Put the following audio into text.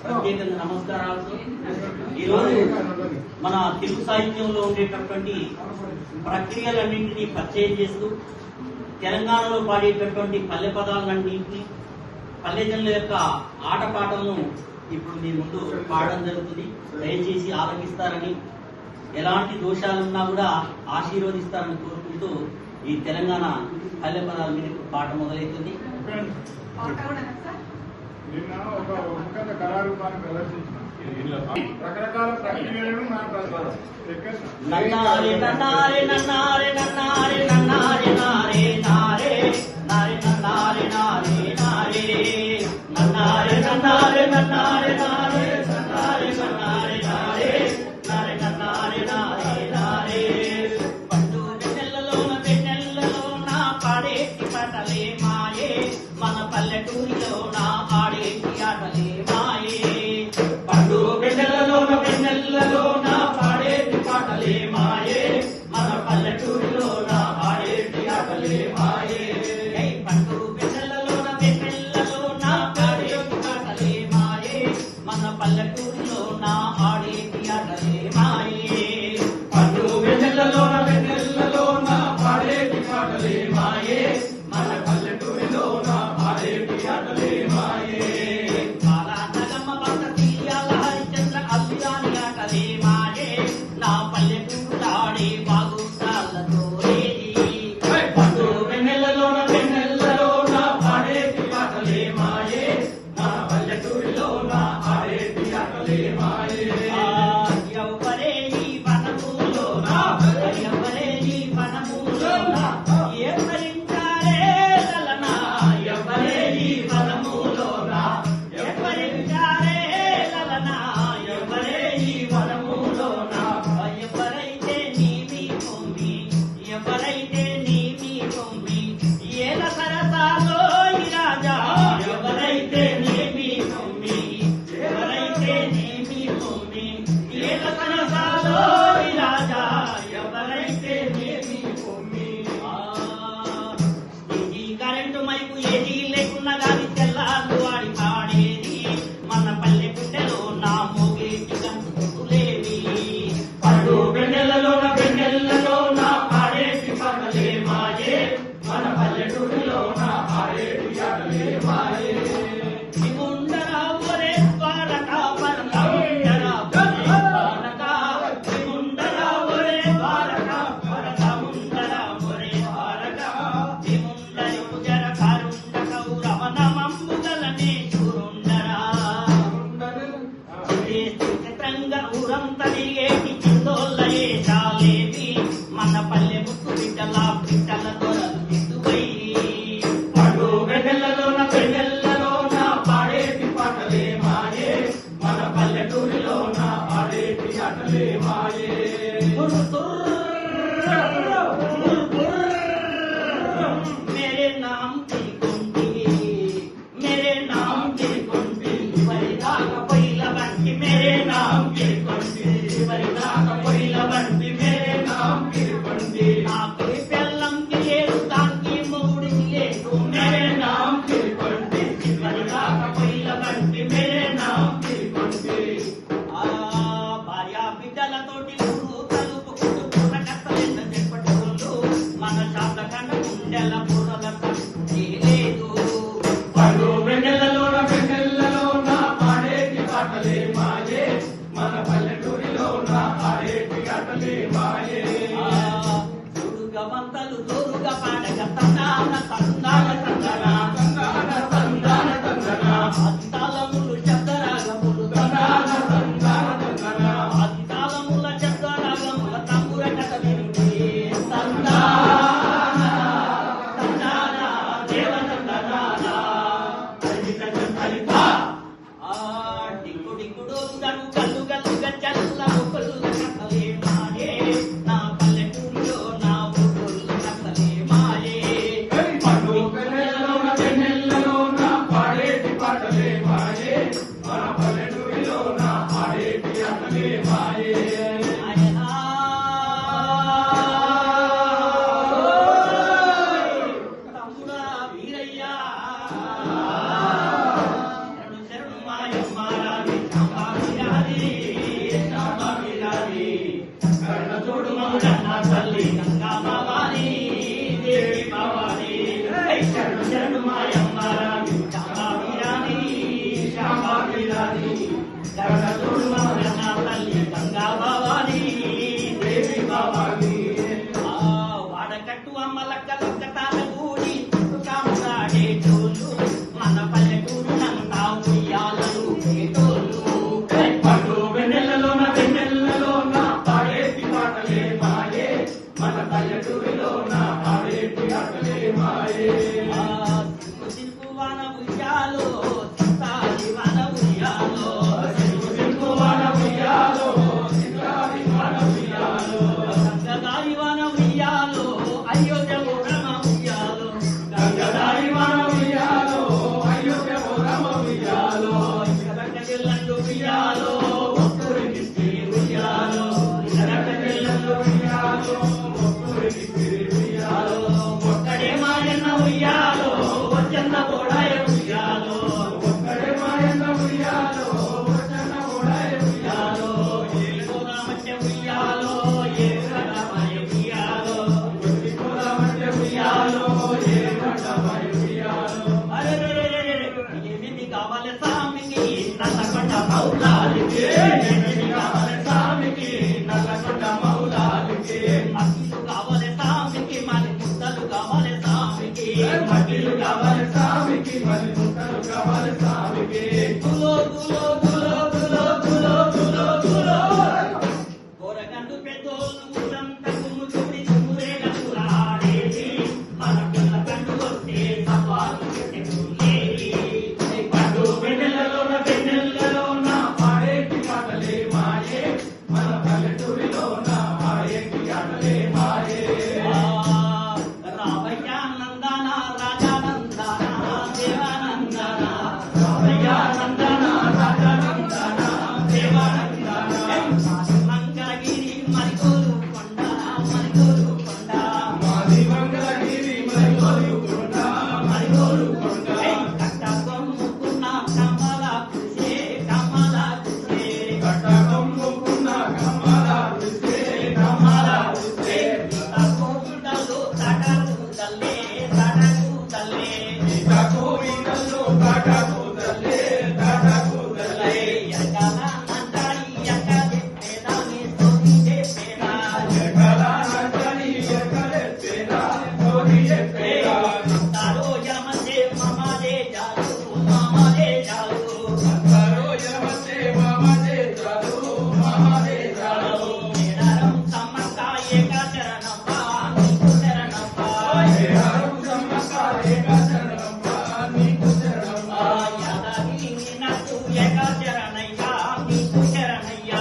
ప్రత్యేకంగా నమస్కారాలు. ఈరోజు మన తెలుగు సాహిత్యంలో ఉండేటటువంటి ప్రక్రియలన్నింటినీ పరిచయం చేస్తూ తెలంగాణలో పాడేటటువంటి పల్లె పదాలన్నింటినీ పల్లెజనుల యొక్క ఆటపాటలను ఇప్పుడు మీ ముందు పాడడం జరుగుతుంది. దయచేసి ఆలకిస్తారని, ఎలాంటి దోషాలున్నా కూడా ఆశీర్వదిస్తారని కోరుకుంటూ ఈ తెలంగాణ పల్లె పదాల మీద పాట మొదలవుతుంది. నిన్న ఒక ఉపకథ కళారూపాన్ని ప్రదర్శించిన రకరకాల ప్రక్రియలను నన్నారే నన్నారే నన్నారే నన్నారే నన్నారే నారే నారే నారే నన్నారే నారే నారే నన్నారే నన్నారే నన్నారే నారే నన్నారే నన్నారే నారే నారే నన్నారే నారే నారే పట్టు వెన్నెలలోన పాడేటి పాటలే మాయే, మన పల్లెటూరిలోన ఆడేటి ఆటలే మాయే. పట్టు వెన్నెలలోన పాడేటి పాటలే మాయే, మన పల్లెటూరిలోన ఆడేటి ఆటలే మాయే. పట్టు వెన్నెలలోన పాడేటి పాటలే మాయే, మన పల్లెటూరిలోన ఆడేటి ఆటలే మాయే. పట్టు వెన్నెలలోన పాడేటి పాటలే మాయే, మన పల్లెటూరిలోన ఆడేటి ఆటలే మాయే. బాలానగమ్మ భక్త తీయాల హరిచంద్ర అల్లిరాని ఆటలే మాయే, నా పల్లెటూరాడే బాగుతాళ్ళతో పట్టు వెన్నెలలోన పాడేటి పాటలే మాయే, మన పల్లెటూరిలోన ఆడేటి ఆటలే మాయే. ఎవరే ఈ వనములోన, ఎవరే ఈ వనములోన ఎవరించారే లలనా, ఎవరే ఈ వనములోన ఎవరించారే లలనా, ఎవరే ఈ వనములోన ఎవరైతే నీవి పొమ్మి, ఎవరైతే నీవి పొమ్మి ఏల సరసాలో ఈ రాజా, ఎవరైతే నీవి పొమ్మి, ఎవరైతే నీవి పొమ్మి ఏల సరసాలో ఈ రాజా, ఎవరైతే నీవి పొమ్మి. ఈ కరెంటు మైకు ఏది లేకున్నా గాని తెల్లారు వాడి పాడేది, మన పల్లె గుండెలో నా మోగేటి గంతులేవి. పడు వెన్నెలలోన పాడేటి పాటలే మాయే, మన పల్లెటూరిలోన ఆడేటి ఆటలే మాయే. ముందరా ఒరే ద్వారక పరక, ముందరా ఒరే ద్వారక, ముందరా ఒరే ద్వారక పరక, ముందరా ఒరే ద్వారక ముందరి పుజర కారుండ కౌరవ నమంబుగలనే చూరుండరా. చిత్రంగా ఊరంత తిరిగేటి చిందోళ్ళయే చాలేవి, మన పల్లె ముక్కు బిడ్డల దొరలు తిట్టువై. పడు వెన్నెలలోన పాడేటి పాటలే మాయే, మన పల్లెటూరిలోన ఆడేటి ఆటలే మాయే. मेरे नाम की कुंडी, मेरे नाम की कुंडी वरिदा का पहिला बंटी, मेरे नाम की कुंडी वरिदा का पहिला बंटी, मेरे नाम की कुंडी आखिरी पेल्लम की लेरू तांकी मोड़ी लेरू, मेरे नाम की कुंडी वरिदा का पहिला बंटी, मेरे नाम की कुंडी. భార్య బిడ్డలతోటి ఊరు తలుపు కుటుంబ కష్టలేక చెప్పటోళ్ళు, మన శాప కన్న గుండెల పూరల లేదు. పడు వెన్నెలలోన పాడేటి పాటలే మాయే, మన పల్లెటూరిలోన ఆడేటి ఆటలే మాయే. దుర్గా మంతలు దూరుగా పాడగ తందాన తందాన తందన తందాన తందాన తందన అంతాలములు శబ్దరాగములు తందాన తందాన తందన అంతాలముల శబ్దరాగముల తంబుర కథ వినుడి తందాన తందాన దేవ తందనాన హరిత హరిత. డింగు డింగు డోలుగను కల్లు గల్లు గజ్జల్ల ముక్కులు కథలే మాయే, నా పల్లెటూరిలో నా ఊరులు కథలే మాయే. పడు వెన్నెలలోన పాడేటి పాటలే మాయే, మన పల్లెటూరిలోన ఆడేటి ఆటలే మాయే. తమ్ముడా వీరయ్యా శరణు శరణు మాయమ్మ రావే. రాణి కరుణతోడు మౌనన్న తల్లి గంగా భవాని దేవి భవాని వాడకట్టు అమ్మలక్క లక్క తాళగూడి కామురాడే చోళ్ళు మన పల్లెటూరు నంతా ఉయ్యాలలు పేటోళ్ళు పట్టు వెన్నెలలోన పాడేటి పాటలే మాయే మన పల్లెటూరులోన పాడేటి ఆటలే మాయే సిల్కు వాన ఉయ్యాలో సితారి వాన ఉయ్యాలో సిల్కు వాన ఉయ్యాలో సితారి వాన ఉయ్యాలో గంగదారి వాన ఉయ్యాలో అయోధ్య రమ ఉయ్యాలో గంగదారి వాన ఉయ్యాలో అయోధ్య రమ ఉయ్యాలో కనక జిల్లండు ఉయ్యాలో ఒక్కరికి ఉయ్యాలో కనక జిల్లండు ఉయ్యాలో ఒక్కరికి ఉయ్యాలో ఒక్కడే మాయన్న ఉయ్యాలో వచ్చన్న గోడాయ ఉయ్యాలో ఒక్కడే మాయన్న ఉయ్యాలో వచ్చన్న గోడాయ ఉయ్యాలో ఏలుకో రామయ్య ఉయ్యాలో ఏలుగడమాయ ఉయ్యాలో ఏలుకో రామయ్య ఉయ్యాలో ఏలుగడమాయ ఉయ్యాలో అరెరెరెరెరె ఏమిటి కావాలి స్వామికి నల్లకొండ మౌలాలికి ఏమిటి కావాలి స్వామికి నల్లకొండ మౌలాలికి మట్టిలు కావాలి స్వామికి మరి ముద్దలు కావాలి స్వామికి మట్టిలు కావాలి స్వామికి మరి ముద్దలు కావాలి స్వామికి గులో గులో గులో గులో గులో గులో గులో గోరగండు పెద్దోళ్ళు ఊరంతా కుమ్ముచుడి చుమ్మురేల కులాడేది మన పిల్ల కండు వస్తే సవాలు పెట్టుకునేది పట్టు వెన్నెలలోన పాడేటి పాటలే మాయే మన పల్లెటూరిలోన పాడేటి ఆటలే మాయే రామయ్య నందన రాజానందన దేవానందన రామయ్య నందన రాజానందన దేవానందన మంగళగిరి మరికోలు కొండ మాది మంగళగిరి మరికోలు కొండ కట్టకొమ్ముకున్న కమల కుసే కట్టకొమ్ముకున్న కమల కుసే కోవిడలు తడకు తల్లే కోవిడలు తడకు తల్లే ఎక్కల నందడి ఎక్కలే పేదాని సోది చెప్పేదా ఎక్కల నందడి ఎక్కలే పేదా సోది చెప్పేదా తారో యమతే మమదే జాలు తారో యమతే మమదే జాలు మేడారం సమ్మక్క ఏక చరణమ్మ నీకు శరణమ్మ మేడారం సమ్మక్క ఏక చరణమ్మ నీకు శరణమ్మ యాదగిరి నట్టు ఏక చరణయ్య నీకు శరణయ్య